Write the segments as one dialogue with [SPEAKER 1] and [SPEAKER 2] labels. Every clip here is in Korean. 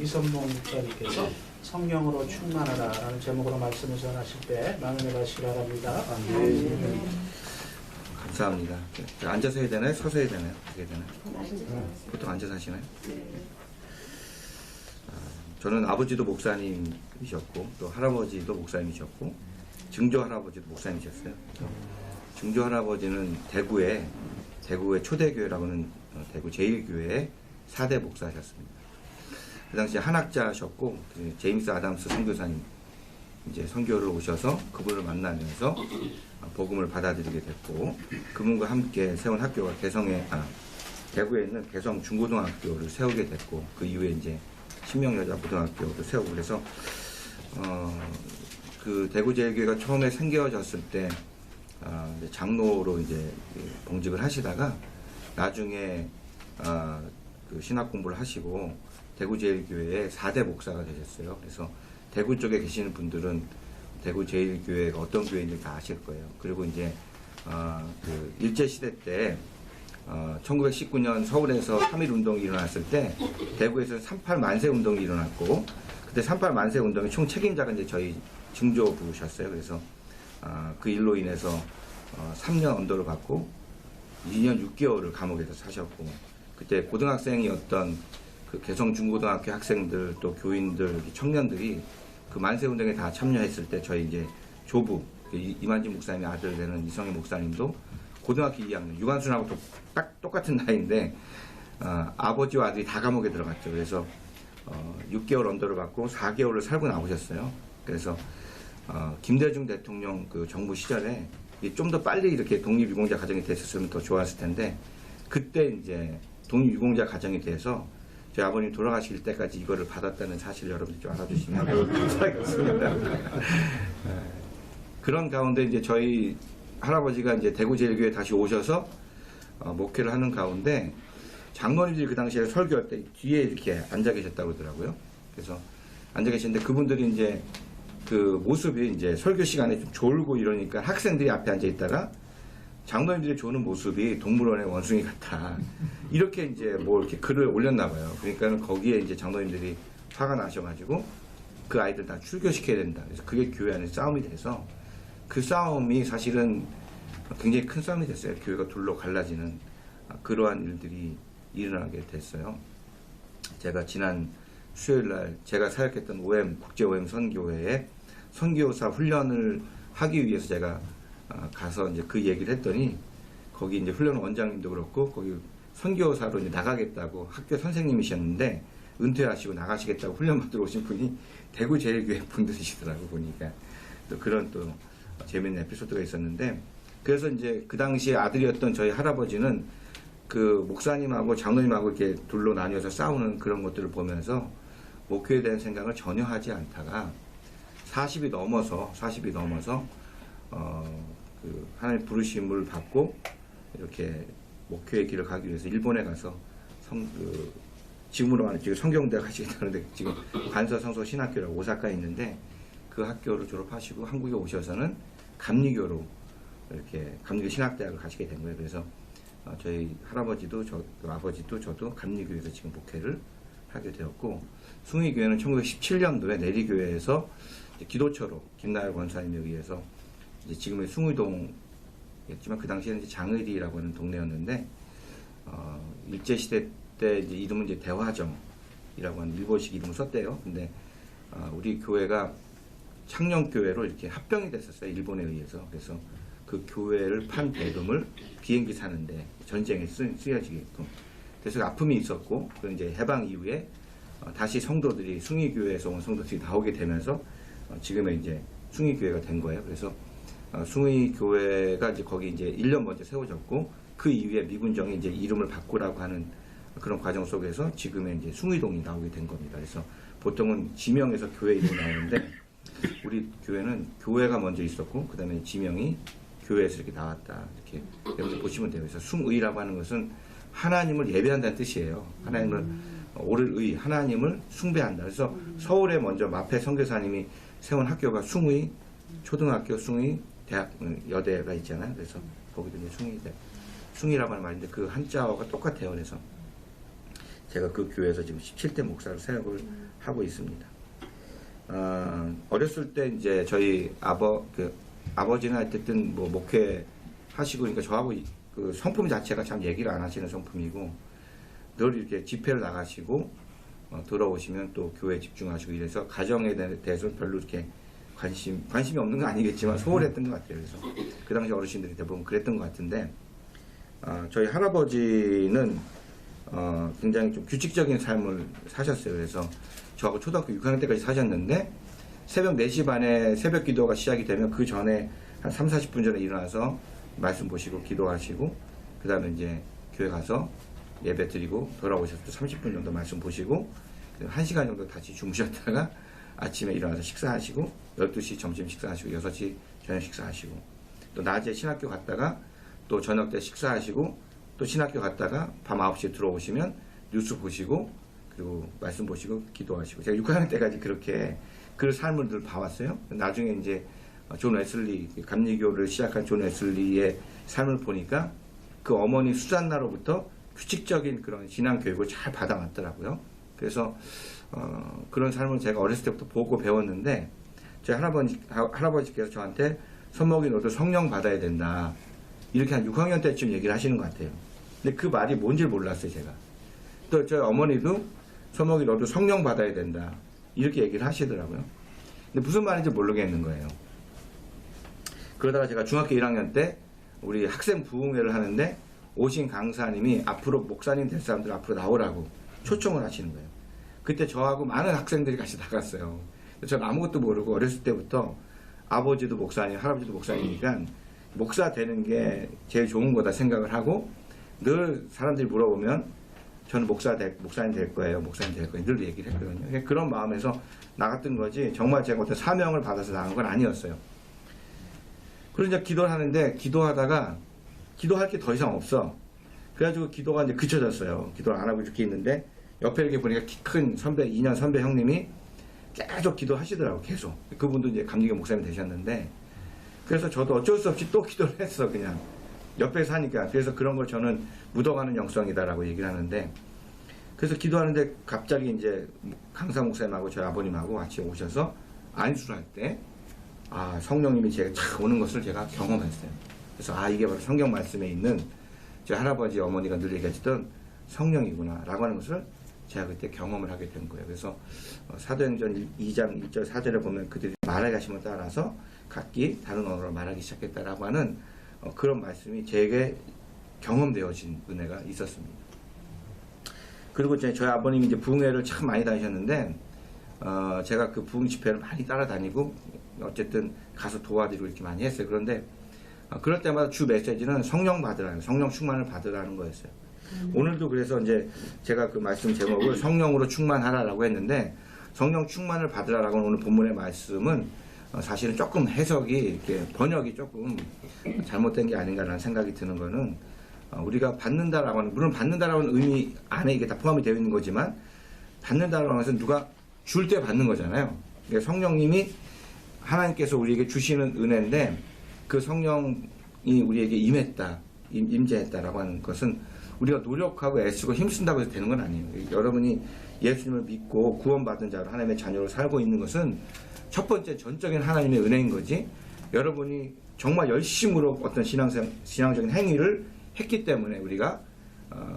[SPEAKER 1] 이선봉 목사님께서 성령으로 충만하라라는 제목으로 말씀을 전하실 때 많은 은혜가 바랍니다.
[SPEAKER 2] 감사합니다. 앉아서 해야 되나요? 서서 해야 되나요? 어떻게 해야 되나요? 보통 앉아서 하시나요? 저는 아버지도 목사님이셨고 또 할아버지도 목사님이셨고 증조 할아버지도 목사님이셨어요. 증조 할아버지는 대구의 초대교회라고 하는 대구 제1교회의 4대 목사셨습니다. 그 당시에 한학자셨고 제임스 아담스 선교사님 이제 선교를 오셔서 그분을 만나면서 복음을 받아들이게 됐고 그분과 함께 세운 학교가 대구에 있는 개성 중고등학교를 세우게 됐고 그 이후에 이제 신명여자고등학교도 세우고 그래서 그 대구 제일교회가 처음에 생겨졌을 때 장로로 이제 봉직을 하시다가 나중에 그 신학 공부를 하시고 대구 제일교회의 4대 목사가 되셨어요. 그래서 대구 쪽에 계시는 분들은 대구 제일교회가 어떤 교회인지 다 아실 거예요. 그리고 이제 그 일제시대 때 1919년 서울에서 3.1운동이 일어났을 때 대구에서 38 만세 운동이 일어났고 그때 38 만세 운동의 총 책임자가 이제 저희 증조부셨어요. 그래서 그 일로 인해서 3년 언도를 받고 2년 6개월을 감옥에서 사셨고 그때 고등학생이었던 그 개성 중고등학교 학생들 또 교인들 청년들이 그 만세 운동에 다 참여했을 때 저희 이제 조부 이만진 목사님의 아들 되는 이성희 목사님도 고등학교 2학년 유관순하고 딱 똑같은 나이인데 아버지와 아들이 다 감옥에 들어갔죠. 그래서 6개월 언도를 받고 4개월을 살고 나오셨어요. 그래서 김대중 대통령 그 정부 시절에 좀 더 빨리 이렇게 독립유공자 가정이 됐었으면 더 좋았을 텐데 그때 이제 독립유공자 가정이 돼서 저희 아버님 돌아가실 때까지 이거를 받았다는 사실을 여러분들 좀 알아주시면 감사하겠습니다. 그런 가운데 이제 저희 할아버지가 이제 대구 제일교회 다시 오셔서 목회를 하는 가운데 장로님들이 그 당시에 설교할 때 뒤에 이렇게 앉아 계셨다고 그러더라고요. 그래서 앉아 계시는데 그분들이 이제 그 모습이 이제 설교 시간에 좀 졸고 이러니까 학생들이 앞에 앉아 있다가 장로님들이 조는 모습이 동물원의 원숭이 같아. 이렇게 이제 뭐 이렇게 글을 올렸나 봐요. 그러니까는 거기에 이제 장로님들이 화가 나셔가지고 그 아이들 다 출교시켜야 된다. 그래서 그게 교회 안에 싸움이 돼서 그 싸움이 사실은 굉장히 큰 싸움이 됐어요. 교회가 둘로 갈라지는 그러한 일들이 일어나게 됐어요. 제가 지난 수요일날 제가 사역했던 국제 OM 선교회에 선교사 훈련을 하기 위해서 제가 가서 이제 그 얘기를 했더니 거기 이제 훈련 원장님도 그렇고 거기 선교사로 이제 나가겠다고 학교 선생님이셨는데 은퇴하시고 나가시겠다고 훈련 받으러 오신 분이 대구 제일교회 분들이시더라고 보니까 또 그런 또 재밌는 에피소드가 있었는데 그래서 이제 그 당시에 아들이었던 저희 할아버지는 그 목사님하고 장로님하고 이렇게 둘로 나뉘어서 싸우는 그런 것들을 보면서 목회에 대한 생각을 전혀 하지 않다가 40이 넘어서 그 하나님 부르심을 받고 이렇게 목회의 길을 가기 위해서 일본에 가서 지금으로 말하면 지금 성경대학 하시겠다는데 지금 관서성소 신학교라고 오사카에 있는데 그 학교를 졸업하시고 한국에 오셔서는 감리교로 이렇게 감리교 신학대학을 가시게 된 거예요. 그래서 저희 할아버지도 아버지도 저도 감리교에서 지금 목회를 하게 되었고 숭의교회는 1917년도에 내리교회에서 기도처로 김나열 권사님에 의해서 이제 지금의 숭의동이었지만 그 당시에는 이제 장의리라고 하는 동네였는데 일제시대 때 이제 이름은 이제 대화정이라고 하는 일본식 이름을 썼대요. 근데 우리 교회가 창녕교회로 이렇게 합병이 됐었어요. 일본에 의해서. 그래서 그 교회를 판 대금을 비행기 사는데 전쟁에 쓰여지게끔. 그래서 아픔이 있었고, 그 이제 해방 이후에 다시 성도들이 숭의교회에서 온 성도들이 나오게 되면서 지금의 이제 숭의교회가 된 거예요. 그래서 숭의교회가 이제 거기 이제 1년 먼저 세워졌고, 그 이후에 미군정이 이제 이름을 바꾸라고 하는 그런 과정 속에서 지금의 이제 숭의동이 나오게 된 겁니다. 그래서 보통은 지명에서 교회 이름이 나오는데, 우리 교회는 교회가 먼저 있었고, 그 다음에 지명이 교회에서 이렇게 나왔다. 이렇게 여러분들 보시면 돼요. 그래서 숭의라고 하는 것은 하나님을 예배한다는 뜻이에요. 하나님을 오를 의, 하나님을 숭배한다. 그래서 서울에 먼저 마페 선교사님이 세운 학교가 숭의, 초등학교 숭의, 대학, 여대가 있잖아요. 그래서 거기도 이제 숭의라고 하는 말인데 그 한자어가 똑같아요. 그래서 제가 그 교회에서 지금 17대 목사로 사역을 하고 있습니다. 어렸을 때 이제 저희 아버지는 어쨌든 뭐 목회 하시고 그러니까 저하고 그 성품 자체가 참 얘기를 안 하시는 성품이고 늘 이렇게 집회를 나가시고 돌아오시면 또 교회에 집중하시고 이래서 가정에 대해서는 별로 이렇게 관심이 없는 건 아니겠지만 소홀했던 것 같아요. 그래서 그 당시 어르신들이 대부분 그랬던 것 같은데 저희 할아버지는 굉장히 좀 규칙적인 삶을 사셨어요. 그래서 저하고 초등학교 6학년 때까지 사셨는데 새벽 4시 반에 새벽 기도가 시작이 되면 그 전에 한 3, 40분 전에 일어나서 말씀 보시고 기도하시고 그 다음에 이제 교회 가서 예배 드리고 돌아오셔서 30분 정도 말씀 보시고 1시간 정도 다시 주무셨다가 아침에 일어나서 식사하시고 12시 점심 식사하시고 6시 저녁 식사하시고 또 낮에 신학교 갔다가 또 저녁 때 식사하시고 또 신학교 갔다가 밤 9시에 들어오시면 뉴스 보시고 그리고 말씀 보시고 기도하시고 제가 6학년 때까지 그렇게 그 삶을 늘 봐왔어요. 나중에 이제 존 웨슬리 감리교를 시작한 존 웨슬리의 삶을 보니까 그 어머니 수잔나로부터 규칙적인 그런 신앙 교육을 잘 받아왔더라고요. 그래서 그런 삶을 제가 어렸을 때부터 보고 배웠는데 제 할아버지께서 저한테 손목이 너도 성령 받아야 된다 이렇게 한 6학년 때쯤 얘기를 하시는 것 같아요. 근데 그 말이 뭔지 몰랐어요 제가. 또 저희 어머니도 손목이 너도 성령 받아야 된다 이렇게 얘기를 하시더라고요. 근데 무슨 말인지 모르겠는 거예요. 그러다가 제가 중학교 1학년 때 우리 학생 부흥회를 하는데 오신 강사님이 앞으로 목사님 될 사람들 앞으로 나오라고 초청을 하시는 거예요. 그때 저하고 많은 학생들이 같이 나갔어요. 저는 아무것도 모르고 어렸을 때부터 아버지도 목사님, 할아버지도 목사님이니까 목사 되는 게 제일 좋은 거다 생각을 하고 늘 사람들이 물어보면 저는 목사님 될 거예요. 목사님 될 거예요. 늘 얘기를 했거든요. 그런 마음에서 나갔던 거지 정말 제가 어떤 사명을 받아서 나간 건 아니었어요. 그래서 이제 기도를 하는데 기도하다가 기도할 게 더 이상 없어. 그래가지고 기도가 이제 그쳐졌어요. 기도를 안 하고 이렇게 있는데 옆에 이렇게 보니까 키 큰 선배, 2년 선배 형님이 계속 기도하시더라고, 계속. 그분도 이제 감리교 목사님 되셨는데 그래서 저도 어쩔 수 없이 또 기도를 했어, 그냥. 옆에서 하니까. 그래서 그런 걸 저는 묻어가는 영성이다라고 얘기를 하는데 그래서 기도하는데 갑자기 이제 강사 목사님하고 저희 아버님하고 같이 오셔서 안수를 할 때 성령님이 제가 착 오는 것을 제가 경험했어요. 그래서 이게 바로 성경 말씀에 있는 제 할아버지 어머니가 늘 얘기하시던 성령이구나 라고 하는 것을 제가 그때 경험을 하게 된 거예요. 그래서 사도행전 2장 1절 4절에 보면 그들이 말하게 하심을 따라서 각기 다른 언어로 말하기 시작했다라고 하는 그런 말씀이 제게 경험되어진 은혜가 있었습니다. 그리고 저희 아버님이 이제 부흥회를 참 많이 다니셨는데 제가 그 부흥 집회를 많이 따라다니고 어쨌든 가서 도와드리고 이렇게 많이 했어요. 그런데 그럴 때마다 주 메시지는 성령 받으라는, 성령 충만을 받으라는 거였어요. 오늘도 그래서 이제 제가 그 말씀 제목을 성령으로 충만하라라고 했는데 성령 충만을 받으라라고 하는 오늘 본문의 말씀은 사실은 조금 해석이 이렇게 번역이 조금 잘못된 게 아닌가라는 생각이 드는 거는 우리가 받는다라고 하는, 물론 받는다라고 하는 의미 안에 이게 다 포함이 되어 있는 거지만 받는다라고 하는 것은 누가 줄 때 받는 거잖아요. 그러니까 성령님이 하나님께서 우리에게 주시는 은혜인데 그 성령이 우리에게 임재했다라고 하는 것은 우리가 노력하고 애쓰고 힘쓴다고 해서 되는 건 아니에요. 여러분이 예수님을 믿고 구원받은 자로 하나님의 자녀로 살고 있는 것은 첫 번째 전적인 하나님의 은혜인 거지, 여러분이 정말 열심으로 어떤 신앙적인 행위를 했기 때문에 우리가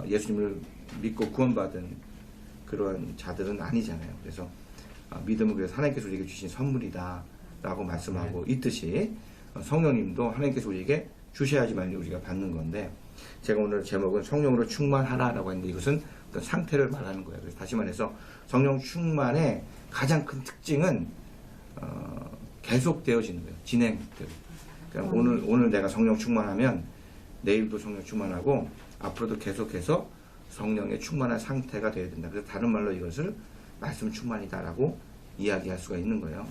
[SPEAKER 2] 예수님을 믿고 구원받은 그런 자들은 아니잖아요. 그래서 믿음은 그래서 하나님께서 우리에게 주신 선물이다 라고 말씀하고 있듯이 성령님도 하나님께서 우리에게 주셔야지만 우리가 받는 건데, 제가 오늘 제목은 성령으로 충만하라 라고 했는데 이것은 어떤 상태를 말하는 거예요. 그래서 다시 말해서 성령 충만의 가장 큰 특징은 계속되어지는 거예요. 진행대로. 그러니까 오늘 내가 성령 충만하면 내일도 성령 충만하고 앞으로도 계속해서 성령의 충만한 상태가 되어야 된다. 그래서 다른 말로 이것을 말씀 충만이다라고 이야기할 수가 있는 거예요.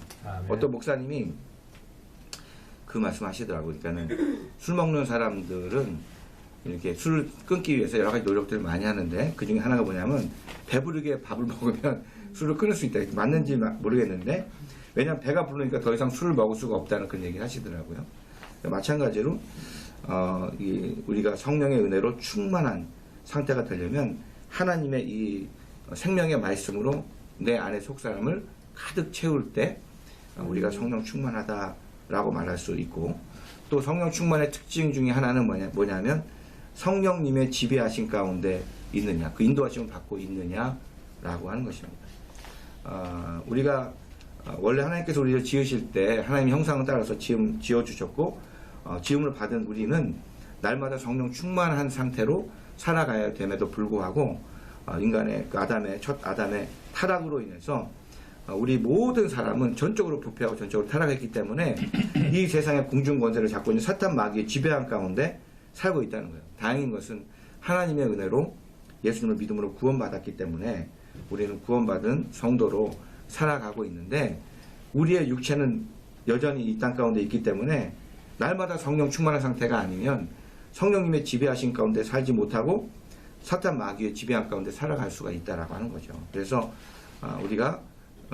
[SPEAKER 2] 어떤 목사님이 그 말씀 하시더라고요. 그러니까는 술 먹는 사람들은 이렇게 술을 끊기 위해서 여러 가지 노력들을 많이 하는데 그 중에 하나가 뭐냐면 배부르게 밥을 먹으면 술을 끊을 수 있다. 맞는지 모르겠는데 왜냐하면 배가 부르니까 더 이상 술을 먹을 수가 없다는 그런 얘기를 하시더라고요. 마찬가지로 우리가 성령의 은혜로 충만한 상태가 되려면 하나님의 이 생명의 말씀으로 내 안의 속사람을 가득 채울 때 우리가 성령 충만하다라고 말할 수 있고, 또 성령 충만의 특징 중에 하나는 뭐냐면 성령님의 지배하신 가운데 있느냐, 그 인도하심을 받고 있느냐라고 하는 것입니다. 우리가 원래 하나님께서 우리를 지으실 때 하나님의 형상을 따라서 지어주셨고, 지음을 받은 우리는 날마다 성령 충만한 상태로 살아가야 됨에도 불구하고 인간의 첫 아담의 타락으로 인해서 우리 모든 사람은 전적으로 부패하고 전적으로 타락했기 때문에 이 세상의 공중 권세를 잡고 있는 사탄 마귀의 지배함 가운데 살고 있다는 거예요. 다행인 것은 하나님의 은혜로 예수님을 믿음으로 구원받았기 때문에 우리는 구원받은 성도로 살아가고 있는데, 우리의 육체는 여전히 이 땅 가운데 있기 때문에 날마다 성령 충만한 상태가 아니면 성령님의 지배하신 가운데 살지 못하고 사탄 마귀의 지배함 가운데 살아갈 수가 있다라고 하는 거죠. 그래서 우리가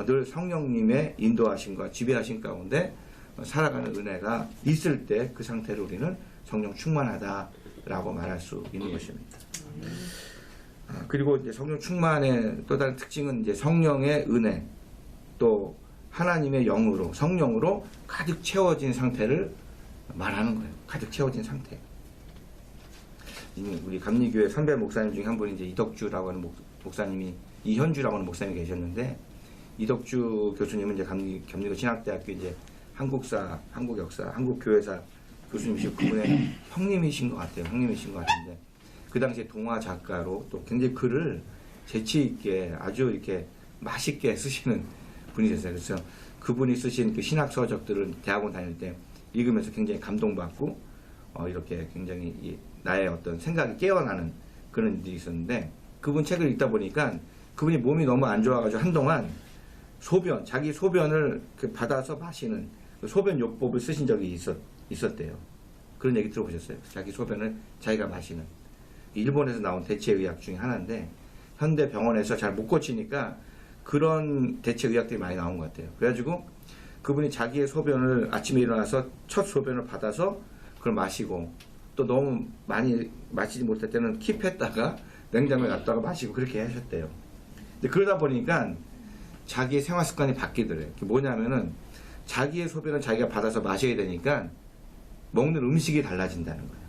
[SPEAKER 2] 늘 성령님의 인도하심과 지배하심 가운데 살아가는 은혜가 있을 때 그 상태로 우리는 성령 충만하다라고 말할 수 있는 것입니다. 그리고 이제 성령 충만의 또 다른 특징은 이제 성령의 은혜, 또 하나님의 영으로, 성령으로 가득 채워진 상태를 말하는 거예요. 가득 채워진 상태. 우리 감리교회 선배 목사님 중에 한 분이 이제 이덕주라고 하는 목사님이, 이현주라고 하는 목사님이 계셨는데, 이덕주 교수님은 이제 감리교 신학대학교 이제 한국사, 한국역사, 한국교회사 교수님이시고 그분의 형님이신 것 같아요. 형님이신 것 같은데, 그 당시에 동화 작가로 또 굉장히 글을 재치 있게 아주 이렇게 맛있게 쓰시는 분이셨어요. 그래서 그분이 쓰신 그 신학 서적들을 대학원 다닐 때 읽으면서 굉장히 감동받고 이렇게 굉장히 나의 어떤 생각이 깨어나는 그런 일이 있었는데, 그분 책을 읽다 보니까 그분이 몸이 너무 안 좋아가지고 한동안 자기 소변을 받아서 마시는 그 소변 요법을 쓰신 적이 있었대요. 그런 얘기 들어보셨어요? 자기 소변을 자기가 마시는. 일본에서 나온 대체의학 중에 하나인데, 현대 병원에서 잘 못 고치니까 그런 대체의학들이 많이 나온 것 같아요. 그래가지고 그분이 자기의 소변을 아침에 일어나서 첫 소변을 받아서 그걸 마시고, 또 너무 많이 마시지 못할 때는 킵했다가 냉장고에 놨다가 마시고 그렇게 하셨대요. 근데 그러다 보니까 자기의 생활 습관이 바뀌더래요. 그게 뭐냐면은 자기의 소변을 자기가 받아서 마셔야 되니까 먹는 음식이 달라진다는 거예요.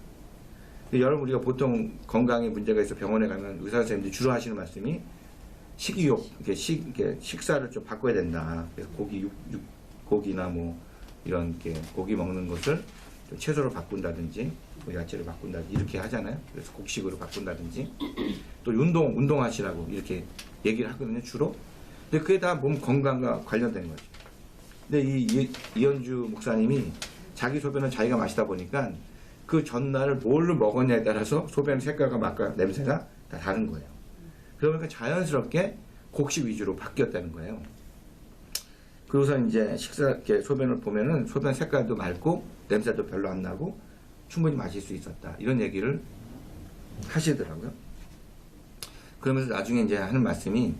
[SPEAKER 2] 근데 여러분, 우리가 보통 건강에 문제가 있어 병원에 가면 의사 선생님들이 주로 하시는 말씀이 식이욕, 이렇게 식사를 좀 바꿔야 된다. 그래서 고기나 뭐 이런 고기 먹는 것을 좀 채소로 바꾼다든지, 뭐 야채를 바꾼다든지 이렇게 하잖아요. 그래서 곡식으로 바꾼다든지, 또 운동하시라고 이렇게 얘기를 하거든요, 주로. 근데 그게 다 몸 건강과 관련된 거죠. 근데 이현주 목사님이 자기 소변을 자기가 마시다 보니까 그 전날 뭘로 먹었냐에 따라서 소변 색깔과 맛과 냄새가 다 다른 거예요. 그러니까 자연스럽게 곡식 위주로 바뀌었다는 거예요. 그러고서 이제 소변을 보면은 소변 색깔도 맑고 냄새도 별로 안 나고 충분히 마실 수 있었다. 이런 얘기를 하시더라고요. 그러면서 나중에 이제 하는 말씀이,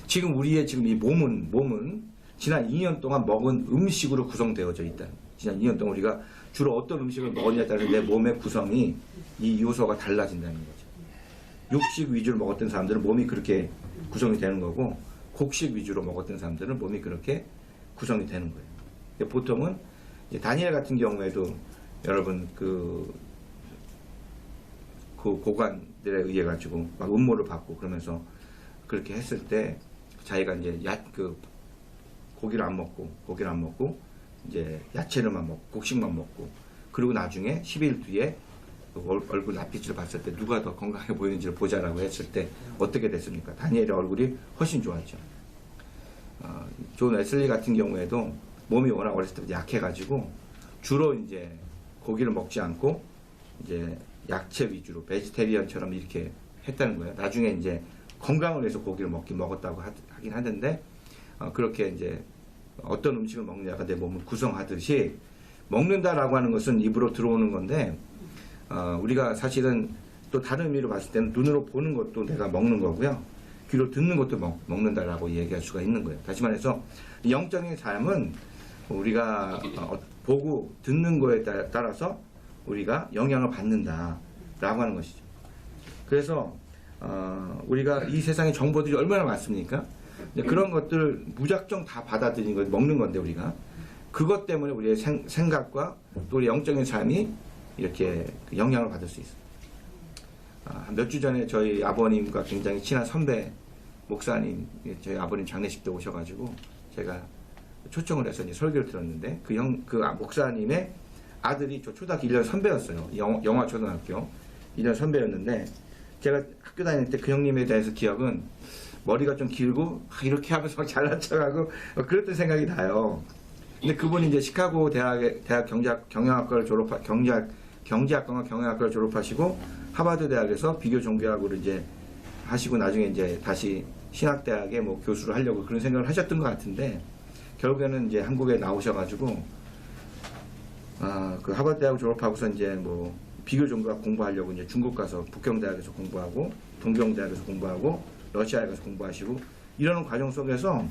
[SPEAKER 2] 지금 우리의 지금 이 몸은 지난 2년 동안 먹은 음식으로 구성되어져 있다. 지난 2년 동안 우리가 주로 어떤 음식을 먹었냐에 따라서 내 몸의 구성이, 이 요소가 달라진다는 거죠. 육식 위주로 먹었던 사람들은 몸이 그렇게 구성이 되는 거고, 곡식 위주로 먹었던 사람들은 몸이 그렇게 구성이 되는 거예요. 보통은 다니엘 같은 경우에도 여러분 그 고관들에 의해 가지고 막 음모를 받고 그러면서 그렇게 했을 때 자기가 이제 고기를 안 먹고 이제 야채를만 먹고 곡식만 먹고, 그리고 나중에 10일 뒤에 얼굴 낯빛을 봤을 때 누가 더 건강해 보이는지를 보자라고 했을 때 어떻게 됐습니까? 다니엘의 얼굴이 훨씬 좋았죠. 존 웨슬리 같은 경우에도 몸이 워낙 어렸을 때부터 약해가지고 주로 이제 고기를 먹지 않고 이제 약채 위주로 베지테리언처럼 이렇게 했다는 거예요. 나중에 이제 건강을 위해서 고기를 먹었다고 하긴 하는데, 그렇게 이제 어떤 음식을 먹느냐가 내 몸을 구성하듯이, 먹는다라고 하는 것은 입으로 들어오는 건데, 우리가 사실은 또 다른 의미로 봤을 때는 눈으로 보는 것도 내가 먹는 거고요, 귀로 듣는 것도 먹는다라고 얘기할 수가 있는 거예요. 다시 말해서 영적인 삶은 우리가 보고 듣는 거에 따라서 우리가 영향을 받는다라고 하는 것이죠. 그래서 우리가 이 세상에 정보들이 얼마나 많습니까? 그런 것들 무작정 다 받아들이는 거 먹는 건데 우리가 그것 때문에 우리의 생각과 또 우리 영적인 삶이 이렇게 영향을 받을 수 있어요. 몇 주 전에 저희 아버님과 굉장히 친한 선배 목사님, 저희 아버님 장례식 때 오셔가지고 제가 초청을 해서 이제 설교를 들었는데 그 목사님의 아들이 저 초등학교 1년 선배였어요. 영화 초등학교 1년 선배였는데 제가 학교 다닐 때 그 형님에 대해서 기억은 머리가 좀 길고 이렇게 하면서 막 잘난 척하고 그랬던 생각이 나요. 근데 그분이 이제 시카고 대학 경영학과를 경제학과와 경영학과를 졸업하시고 하버드 대학에서 비교 종교학으로 이제 하시고 나중에 이제 다시 신학대학에 뭐 교수를 하려고 그런 생각을 하셨던 것 같은데 결국에는 이제 한국에 나오셔가지고 그 하버드 대학 졸업하고서 이제 뭐 비교 종교학 공부하려고 이제 중국 가서 북경대학에서 공부하고 동경대학에서 공부하고 러시아에 가서 공부하시고 이러는 과정 속에서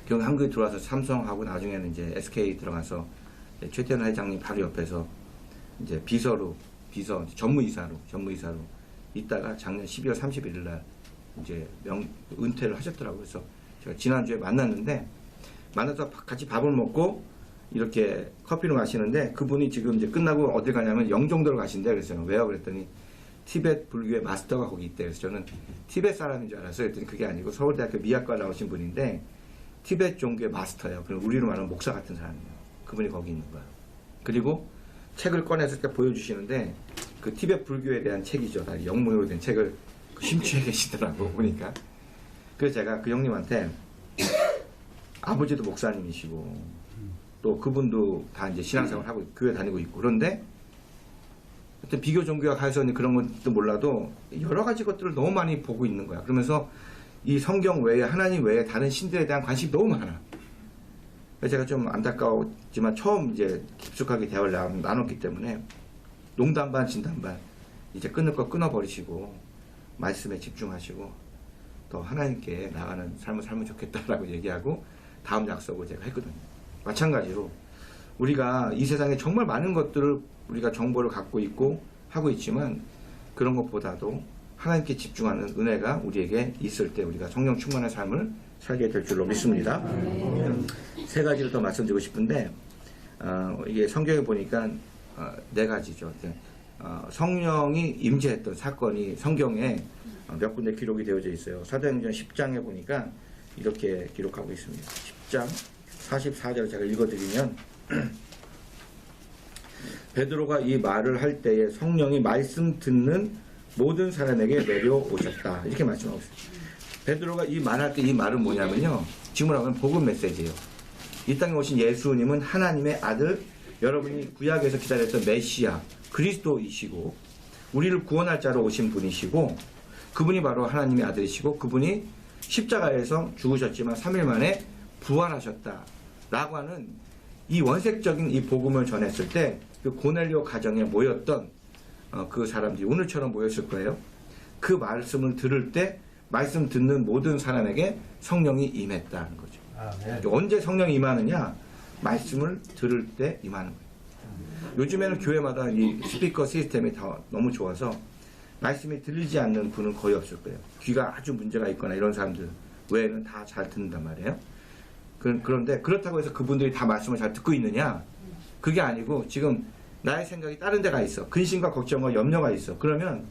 [SPEAKER 2] 결국 한국에 들어와서 삼성하고 나중에는 이제 SK 들어가서 최태원 회장님 바로 옆에서 이제 전무이사로 있다가 작년 12월 31일 날 이제 은퇴를 하셨더라고요. 그래서 제가 지난주에 만나서 같이 밥을 먹고 이렇게 커피를 마시는데 그분이 지금 이제 끝나고 어딜 가냐면 영종도를 가신대. 그래서 왜요? 그랬더니 티베트 불교의 마스터가 거기 있대. 그래서 저는 티베트 사람인 줄 알았어요. 그랬더니 그게 아니고 서울대학교 미학과 나오신 분인데 티베트 종교의 마스터예요. 그럼 우리로 말하면 목사 같은 사람이에요. 그분이 거기 있는 거야. 그리고 책을 꺼내서 이렇게 보여주시는데 그 티베트 불교에 대한 책이죠. 다 영문으로 된 책을 심취해 계시더라고 보니까. 그래서 제가 그 형님한테 아버지도 목사님이시고 또 그분도 다 이제 신앙생활 하고 교회 다니고 있고 그런데 하여튼 비교 종교학 해서 그런 것도 몰라도 여러 가지 것들을 너무 많이 보고 있는 거야. 그러면서 이 성경 외에 하나님 외에 다른 신들에 대한 관심이 너무 많아. 그래서 제가 좀 안타까웠지만 처음 이제 깊숙하게 대화를 나눴기 때문에 농담 반 진담 반 이제 끊을 거 끊어버리시고 말씀에 집중하시고 더 하나님께 나가는 삶을 살면 좋겠다라고 얘기하고 다음 약속을 제가 했거든요. 마찬가지로 우리가 이 세상에 정말 많은 것들을 우리가 정보를 갖고 있고 하고 있지만 그런 것보다도 하나님께 집중하는 은혜가 우리에게 있을 때 우리가 성령 충만한 삶을 살게 될 줄로 믿습니다. 세 가지를 더 말씀드리고 싶은데 이게 성경에 보니까 네 가지죠. 성령이 임재했던 사건이 성경에 몇 군데 기록이 되어져 있어요. 사도행전 10장에 보니까 이렇게 기록하고 있습니다. 10장 44절 제가 읽어드리면 베드로가 이 말을 할 때에 성령이 말씀 듣는 모든 사람에게 내려오셨다. 이렇게 말씀하고 있어요. 베드로가 이 말할 때 이 말은 뭐냐면요. 지금으로 하면 복음 메시지예요. 이 땅에 오신 예수님은 하나님의 아들, 여러분이 구약에서 기다렸던 메시아, 그리스도이시고 우리를 구원할 자로 오신 분이시고 그분이 바로 하나님의 아들이시고 그분이 십자가에서 죽으셨지만 3일 만에 부활하셨다. 라고 하는 이 원색적인 이 복음을 전했을 때 그 고넬료 가정에 모였던 그 사람들이 오늘처럼 모였을 거예요. 그 말씀을 들을 때 말씀 듣는 모든 사람에게 성령이 임했다는 거죠. 언제 성령이 임하느냐? 말씀을 들을 때 임하는 거예요. 요즘에는 교회마다 이 스피커 시스템이 다 너무 좋아서 말씀이 들리지 않는 분은 거의 없을 거예요. 귀가 아주 문제가 있거나 이런 사람들 외에는 다 잘 듣는단 말이에요. 그런데 그렇다고 해서 그분들이 다 말씀을 잘 듣고 있느냐? 그게 아니고 지금 나의 생각이 다른 데가 있어. 근심과 걱정과 염려가 있어. 그러면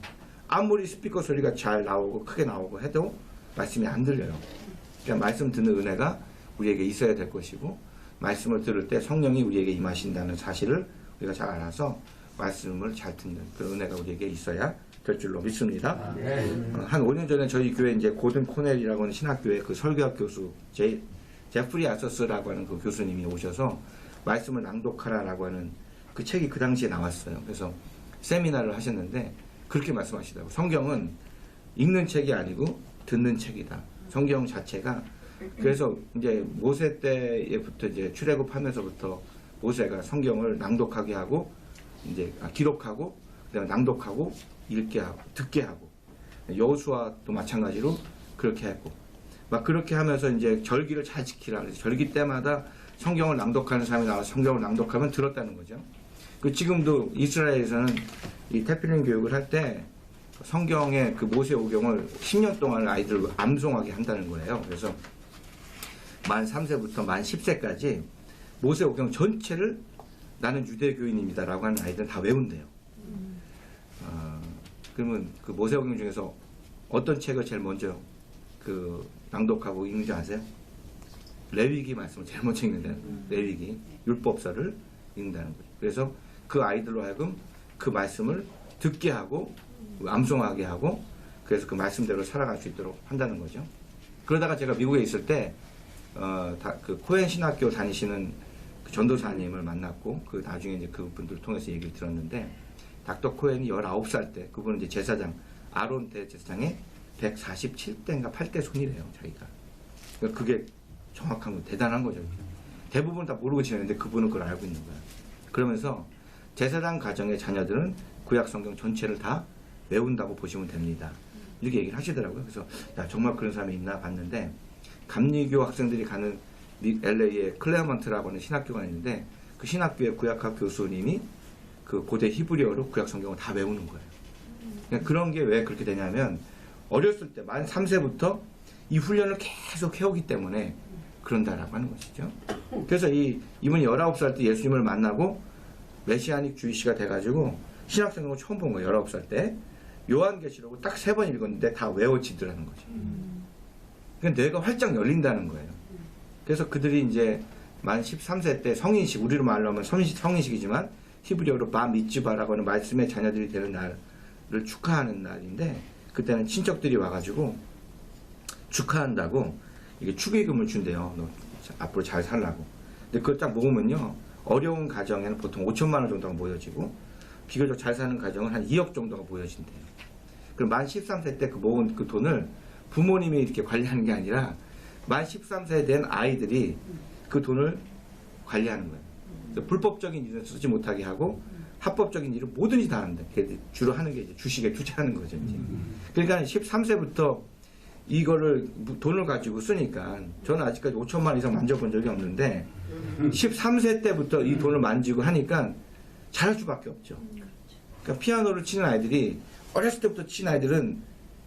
[SPEAKER 2] 아무리 스피커 소리가 잘 나오고 크게 나오고 해도 말씀이 안 들려요. 그러니까 말씀 듣는 은혜가 우리에게 있어야 될 것이고 말씀을 들을 때 성령이 우리에게 임하신다는 사실을 우리가 잘 알아서 말씀을 잘 듣는 그런 은혜가 우리에게 있어야 될 줄로 믿습니다. 한 5년 전에 저희 교회 이제 고든 코넬이라고 하는 신학교의 그 설교학 교수 제프리 아서스라고 하는 그 교수님이 오셔서 말씀을 낭독하라라고 하는 그 책이 그 당시에 나왔어요. 그래서 세미나를 하셨는데 그렇게 말씀하시더라고요. 성경은 읽는 책이 아니고 듣는 책이다. 성경 자체가 그래서 이제 모세 때부터 이제 출애굽하면서부터 모세가 성경을 낭독하게 하고 이제 기록하고 그다음에 낭독하고 읽게 하고 듣게 하고 여호수아도 마찬가지로 그렇게 했고 막 그렇게 하면서 이제 절기를 잘 지키라. 그래서 절기 때마다 성경을 낭독하는 사람이 나와서 성경을 낭독하면 들었다는 거죠. 그 지금도 이스라엘에서는 이 태필린 교육을 할 때 성경의 그 모세오경을 10년 동안 아이들을 암송하게 한다는 거예요. 그래서 만 3세부터 만 10세까지 모세오경 전체를 나는 유대교인입니다라고 하는 아이들은 다 외운대요. 그러면 그 모세오경 중에서 어떤 책을 제일 먼저 그 낭독하고 읽는지 아세요? 레위기 말씀을 제일 먼저 읽는다는 거예요. 레위기 율법서를 읽는다는 거예요. 그래서 그 아이들로 하여금 그 말씀을 듣게 하고 암송하게 하고 그래서 그 말씀대로 살아갈 수 있도록 한다는 거죠. 그러다가 제가 미국에 있을 때 그 코엔 신학교 다니시는 그 전도사님을 만났고 그 나중에 이제 그분들 통해서 얘기를 들었는데 닥터 코엔이 19살 때 그분은 이제 제사장 아론 대제사장의 147대인가 8대 손이래요 자기가. 그러니까 그게 정확한 거 대단한 거죠. 대부분 다 모르고 지내는데 그분은 그걸 알고 있는 거야. 그러면서 제사장 가정의 자녀들은 구약 성경 전체를 다 외운다고 보시면 됩니다. 이렇게 얘기를 하시더라고요. 그래서 야 정말 그런 사람이 있나 봤는데 감리교 학생들이 가는 LA의 클레어먼트라고 하는 신학교가 있는데 그 신학교의 구약학 교수님이 그 고대 히브리어로 구약 성경을 다 외우는 거예요. 그러니까 그런 게 왜 그렇게 되냐면 어렸을 때 만 3세부터 이 훈련을 계속 해오기 때문에 그런다라고 하는 것이죠. 그래서 이분이 19살 때 예수님을 만나고 메시아닉 주의시가 돼가지고 신학생을 처음 본 거예요. 19살 때. 요한계시록을 딱 3번 읽었는데 다 외워지더라는 거죠. 그러니까 뇌가 활짝 열린다는 거예요. 그래서 그들이 이제 만 13세 때 성인식, 우리로 말로 하면 성인식이지만 히브리어로 바 미츠바라고 하는 말씀의 자녀들이 되는 날을 축하하는 날인데 그때는 친척들이 와가지고 축하한다고 이게 축의금을 준대요. 너 앞으로 잘 살라고. 근데 그걸 딱 모으면요. 어려운 가정에는 보통 5천만 원 정도가 모여지고 비교적 잘 사는 가정은 한 2억 정도가 모여진대요. 그럼 만 13세 때 그 모은 그 돈을 부모님이 이렇게 관리하는 게 아니라 만 13세 된 아이들이 그 돈을 관리하는 거예요. 그래서 불법적인 일은 쓰지 못하게 하고 합법적인 일은 뭐든지 다 하는데 주로 하는 게 이제 주식에 투자하는 거죠. 이제. 그러니까 13세부터 이거를 돈을 가지고 쓰니까 저는 아직까지 5천만 원 이상 만져본 적이 없는데 13세 때부터 이 돈을 만지고 하니까 잘할 수밖에 없죠. 그러니까 피아노를 치는 아이들이 어렸을 때부터 치는 아이들은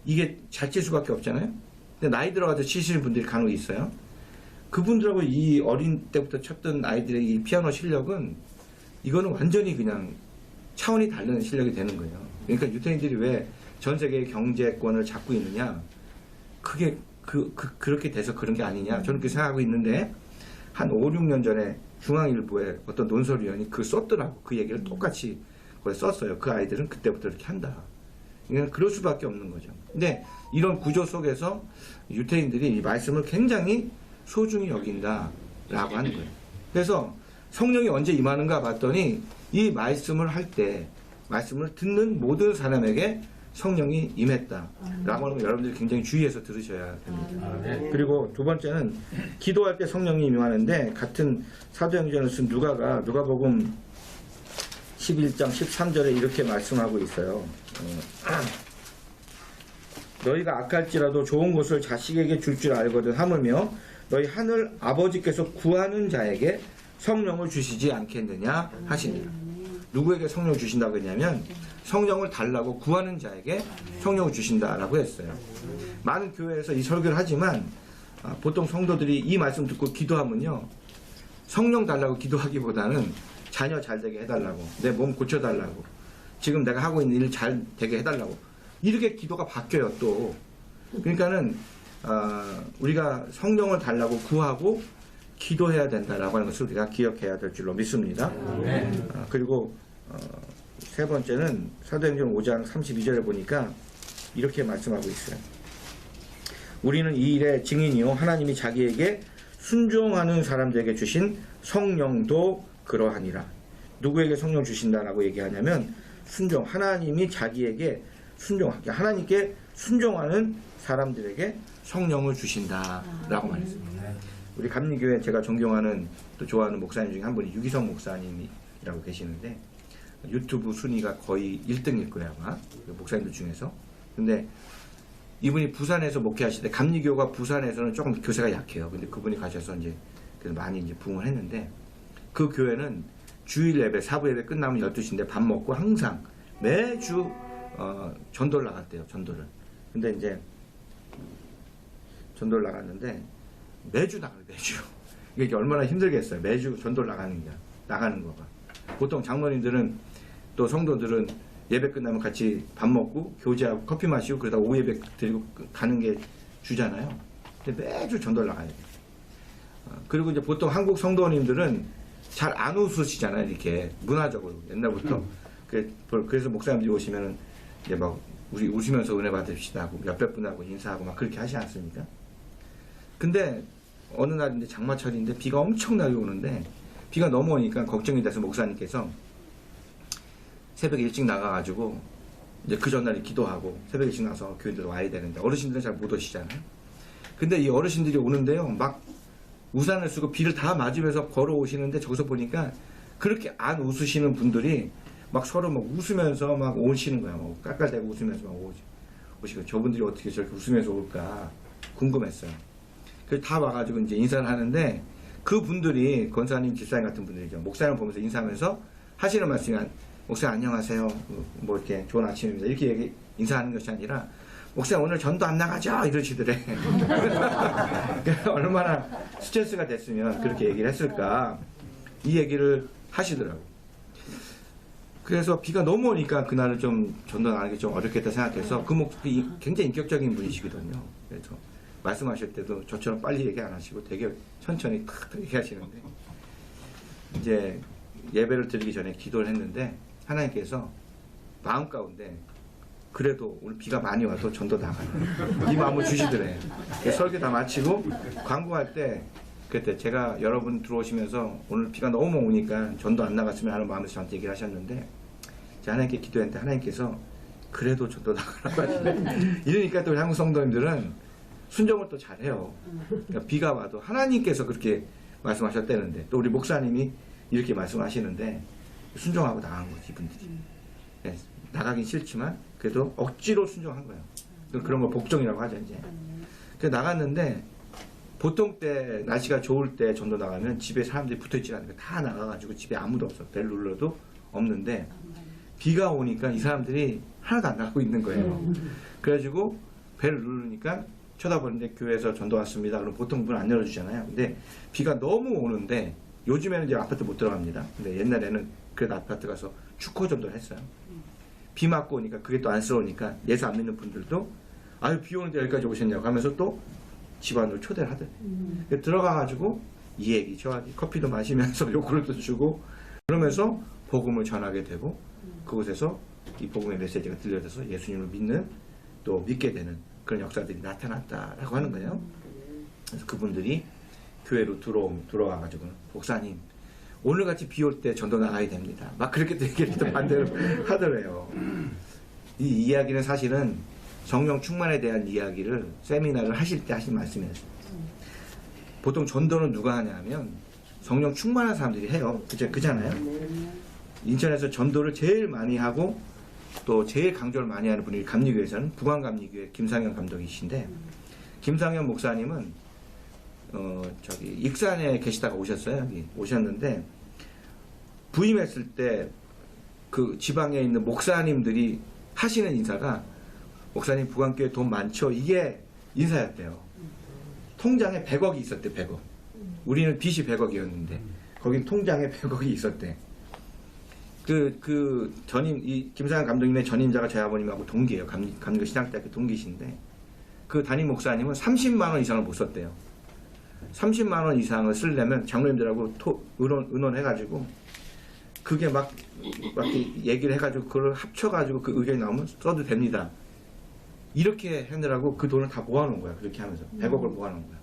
[SPEAKER 2] 이게 잘 칠 수밖에 없잖아요. 근데 나이 들어가서 치시는 분들이 간혹 있어요. 그분들하고 이 어린 때부터 쳤던 아이들의 이 피아노 실력은 이거는 완전히 그냥 차원이 다른 실력이 되는 거예요. 그러니까 유태인들이 왜 전 세계의 경제권을 잡고 있느냐? 그게 그렇게 돼서 그런 게 아니냐? 저는 그렇게 생각하고 있는데 한 5, 6년 전에 중앙일보에 어떤 논설위원이 썼더라고. 그 얘기를 똑같이 거기 썼어요. 그 아이들은 그때부터 이렇게 한다. 그러니까 그럴 수밖에 없는 거죠. 근데 이런 구조 속에서 유태인들이 이 말씀을 굉장히 소중히 여긴다라고 하는 거예요. 그래서 성령이 언제 임하는가 봤더니 이 말씀을 할 때 말씀을 듣는 모든 사람에게 성령이 임했다라고 하는 거 여러분들이 굉장히 주의해서 들으셔야 됩니다. 그리고 두 번째는 기도할 때 성령이 임하는데 같은 사도행전을 쓴 누가복음 11장 13절에 이렇게 말씀하고 있어요. 너희가 악할지라도 좋은 것을 자식에게 줄 줄 알거든 하물며 너희 하늘 아버지께서 구하는 자에게 성령을 주시지 않겠느냐 하시니라. 누구에게 성령을 주신다고 했냐면 성령을 달라고 구하는 자에게 성령을 주신다라고 했어요. 많은 교회에서 이 설교를 하지만 보통 성도들이 이 말씀 듣고 기도하면요. 성령 달라고 기도하기보다는 자녀 잘 되게 해달라고, 내 몸 고쳐달라고, 지금 내가 하고 있는 일 잘 되게 해달라고 이렇게 기도가 바뀌어요 또. 그러니까는 우리가 성령을 달라고 구하고 기도해야 된다라고 하는 것을 우리가 기억해야 될 줄로 믿습니다. 그리고 세 번째는 사도행전 5장 32절에 보니까 이렇게 말씀하고 있어요. 우리는 이 일의 증인이요 하나님이 자기에게 순종하는 사람들에게 주신 성령도 그러하니라. 누구에게 성령 주신다라고 얘기하냐면 순종, 하나님이 자기에게 순종하게, 하나님께 순종하는 사람들에게 성령을 주신다라고 말했습니다. 우리 감리교회 제가 존경하는 또 좋아하는 목사님 중에 한 분이 유기성 목사님이라고 계시는데 유튜브 순위가 거의 1등일 거예요 아마 그 목사님들 중에서. 근데 이분이 부산에서 목회하실 때 감리교가 부산에서는 조금 교세가 약해요. 근데 그분이 가셔서 이제 많이 이제 부흥을 했는데 그 교회는 주일 예배, 사부 예배 끝나면 12시인데 밥 먹고 항상 매주 전도를 나갔대요. 전도를. 근데 이제 전도를 나갔는데 매주 나가요. 매주. 이게 얼마나 힘들겠어요. 매주 전도를 나가는 거가. 보통 장로님들은 또 성도들은 예배 끝나면 같이 밥 먹고 교제하고 커피 마시고 그러다 오후 예배 드리고 가는 게 주잖아요. 근데 매주 전도를 나가야 돼요. 그리고 이제 보통 한국 성도님들은 잘 안 웃으시잖아요. 이렇게 문화적으로 옛날부터. 그래서 목사님들이 오시면은 이제 막 우리 웃으면서 은혜 받읍시다 하고 옆에 분하고 인사하고 막 그렇게 하지 않습니까? 근데 어느 날 이제 장마철인데 비가 엄청나게 오는데 비가 너무 오니까 걱정이 돼서 목사님께서 새벽에 일찍 나가가지고 이제 그 전날에 기도하고 새벽에 일찍 나서 교인들 와야 되는데 어르신들은 잘 못 오시잖아요. 근데 이 어르신들이 오는데요, 막 우산을 쓰고 비를 다 맞으면서 걸어오시는데 저기서 보니까 그렇게 안 웃으시는 분들이 막 서로 막 웃으면서 막 오시는 거야. 막 깔깔대고 웃으면서 막 오시고 저분들이 어떻게 저렇게 웃으면서 올까 궁금했어요. 그래서 다 와가지고 이제 인사를 하는데 그 분들이 권사님, 집사님 같은 분들이죠. 목사님 보면서 인사하면서 하시는 말씀이 목사님 안녕하세요. 뭐 이렇게 좋은 아침입니다. 이렇게 인사하는 것이 아니라 목사님 오늘 전도 안 나가죠? 이러시더래. 얼마나 스트레스가 됐으면 그렇게 얘기를 했을까. 이 얘기를 하시더라고요. 그래서 비가 너무 오니까 그날은 좀 전도 나가기 좀 어렵겠다 생각해서 굉장히 인격적인 분이시거든요. 그래서 말씀하실 때도 저처럼 빨리 얘기 안 하시고 되게 천천히 탁 얘기하시는데 이제 예배를 드리기 전에 기도를 했는데 하나님께서 마음 가운데 그래도 오늘 비가 많이 와도 전도 나가요. 이 마음을 주시더래. 설교 다 마치고 광고할 때 그때 제가 여러분 들어오시면서 오늘 비가 너무 오니까 전도 안 나갔으면 하는 마음에서 저한테 얘기를 하셨는데 제가 하나님께 기도했는데 하나님께서 그래도 전도 나가라고 하시네. 이러니까 또 한국 성도님들은 순종을 또 잘해요. 그러니까 비가 와도 하나님께서 그렇게 말씀하셨다는데 또 우리 목사님이 이렇게 말씀하시는데 순종하고 나간 거지 이분들이. 네, 나가긴 싫지만 그래도 억지로 순종한 거예요. 그런 거 복종이라고 하죠 이제. 그래서 나갔는데 보통 때 날씨가 좋을 때 전도 나가면 집에 사람들이 붙어있지 않으니까 다 나가가지고 집에 아무도 없어. 벨 눌러도 없는데 비가 오니까 이 사람들이 하나도 안 나가고 있는 거예요. 그래가지고 벨 누르니까 쳐다보는데 교회에서 전도 왔습니다. 그럼 보통 문 안 열어주잖아요. 근데 비가 너무 오는데 요즘에는 이제 아파트 못 들어갑니다. 근데 옛날에는 그래도 아파트 가서 축호 전도를 했어요. 비 맞고 오니까 그게 또 안쓰러우니까 예수 안 믿는 분들도 아유 비 오는데 여기까지 오셨냐고 하면서 또 집안으로 초대를 하더래. 들어가가지고 이 얘기 저 얘기 커피도 마시면서 요구르트도 주고 그러면서 복음을 전하게 되고 그곳에서 이 복음의 메시지가 들려져서 예수님을 믿는 또 믿게 되는 그런 역사들이 나타났다라고 하는 거예요. 그래서 그분들이 교회로 들어와가지고 목사님 오늘같이 비 올 때 전도 나가야 됩니다. 막 그렇게 또 얘기를 또 반대로 하더래요. 이 이야기는 사실은 성령 충만에 대한 이야기를 세미나를 하실 때 하신 말씀이에요. 보통 전도는 누가 하냐면 성령 충만한 사람들이 해요. 그잖아요. 인천에서 전도를 제일 많이 하고 또 제일 강조를 많이 하는 분이 감리교회에서는 부광감리교회 김상현 감독이신데 김상현 목사님은 저기 익산에 계시다가 오셨어요. 여기 오셨는데 부임했을 때 그 지방에 있는 목사님들이 하시는 인사가 목사님 부광교회 돈 많죠? 이게 인사였대요. 통장에 100억이 있었대. 100억. 우리는 빚이 100억이었는데 거긴 통장에 100억이 있었대. 그 전임 이 김상현 감독님의 전임자가 저희 아버님하고 동기예요. 감리교 신학대학교 동기신데 그 담임 목사님은 30만 원 이상을 못 썼대요. 30만 원 이상을 쓰려면 장로님들하고 의논해가지고 그게 막 얘기를 해가지고 그걸 합쳐가지고 그 의견이 나오면 써도 됩니다. 이렇게 하느라고 그 돈을 다 모아놓은 거야. 그렇게 하면서 100억을 모아놓은 거야.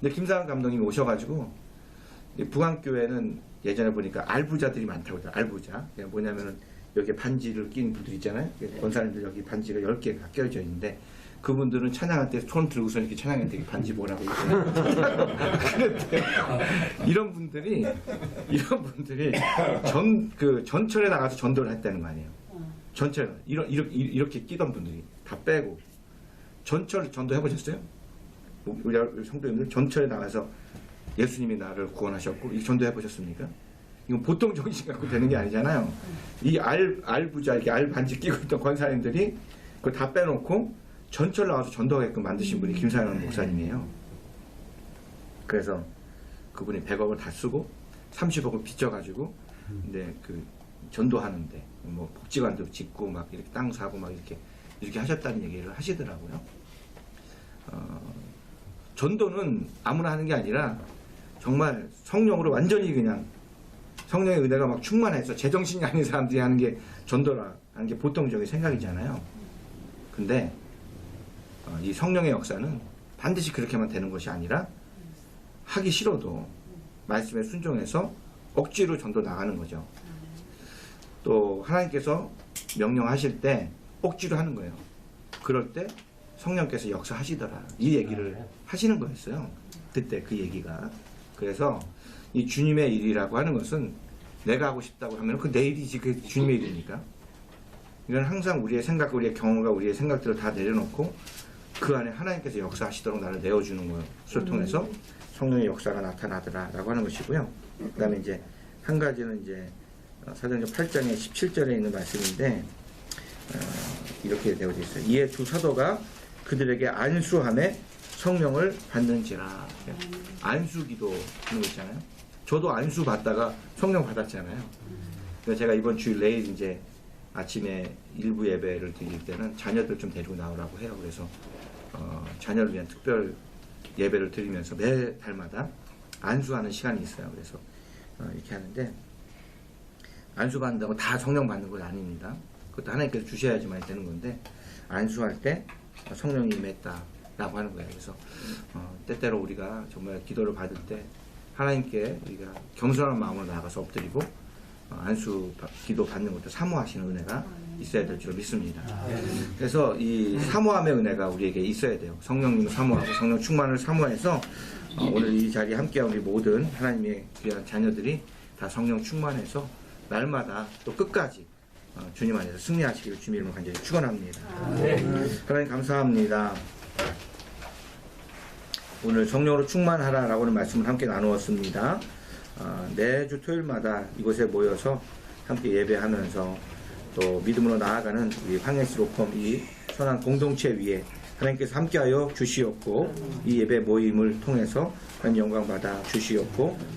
[SPEAKER 2] 근데 김상현 감독님이 오셔가지고 부광교회는 예전에 보니까 알부자들이 많다고 해요. 알부자. 뭐냐면은 여기에 반지를 끼는 분들 있잖아요. 권사님들 여기 반지가 10개가 껴져 있는데 그분들은 찬양할 때 손 들고서 이렇게 찬양할 때 이렇게 반지 뭐라고 그런데 이런 분들이 전철에 나가서 전도를 했다는 거 아니에요. 전철 이렇게 끼던 분들이 다 빼고 전철 전도 해보셨어요? 우리 성도님들 전철에 나가서 예수님이 나를 구원하셨고 이 전도 해보셨습니까? 이건 보통 정신 갖고 되는 게 아니잖아요. 이 알부자, 이렇게 알 반지 끼고 있던 권사님들이 그걸 다 빼놓고 전철 나와서 전도하게끔 만드신 분이 김사연 목사님이에요. 그래서 그분이 100억을 다 쓰고 30억을 빚져가지고 근데 그 전도하는데 뭐 복지관도 짓고 막 이렇게 땅 사고 막 이렇게 하셨다는 얘기를 하시더라고요. 전도는 아무나 하는 게 아니라 정말 성령으로 완전히 그냥 성령의 은혜가 막 충만해서 제정신이 아닌 사람들이 하는 게 전도라 하는 게 보통적인 생각이잖아요. 근데 이 성령의 역사는 반드시 그렇게만 되는 것이 아니라 하기 싫어도 말씀에 순종해서 억지로 전도 나가는 거죠. 또 하나님께서 명령하실 때 억지로 하는 거예요. 그럴 때 성령께서 역사하시더라. 이 얘기를 하시는 거였어요. 그때 그 얘기가. 그래서 이 주님의 일이라고 하는 것은 내가 하고 싶다고 하면 그 내 일이지, 그 주님의 일이니까. 이건 항상 우리의 생각, 우리의 경험과 우리의 생각들을 다 내려놓고 그 안에 하나님께서 역사하시도록 나를 내어주는 것을 통해서 성령의 역사가 나타나더라라고 하는 것이고요. 그 다음에 이제 한 가지는 이제 사도행전 8장의 17절에 있는 말씀인데 이렇게 되어져 있어요. 이에 두 사도가 그들에게 안수함에 성령을 받는지라. 안수기도 하는 거 있잖아요. 저도 안수 받다가 성령 받았잖아요. 그래서 제가 이번 주일 내일 이제 아침에 일부 예배를 드릴 때는 자녀들 좀 데리고 나오라고 해요. 그래서 자녀를 위한 특별 예배를 드리면서 매 달마다 안수하는 시간이 있어요. 그래서 이렇게 하는데 안수 받는다고 다 성령 받는 건 아닙니다. 그것도 하나님께서 주셔야지만 되는 건데 안수할 때 성령이 임했다라고 하는 거예요. 그래서 때때로 우리가 정말 기도를 받을 때 하나님께 우리가 겸손한 마음으로 나아가서 엎드리고 안수 기도 받는 것도 사모하시는 은혜가 있어야 될 줄 믿습니다. 그래서 이 사모함의 은혜가 우리에게 있어야 돼요. 성령님을 사모하고 성령 충만을 사모해서 오늘 이 자리에 함께한 우리 모든 하나님의 귀한 자녀들이 다 성령 충만해서 날마다 또 끝까지 주님 안에서 승리하시기를 주님 이름으로 간절히 축원합니다. 하나님 감사합니다. 오늘 성령으로 충만하라라고 하는 말씀을 함께 나누었습니다. 매주 토요일마다 이곳에 모여서 함께 예배하면서 또 믿음으로 나아가는 우리 황해시 로펌 이 선한 공동체 위에 하나님께서 함께하여 주시었고 이 예배 모임을 통해서 하나님 영광 받아 주시었고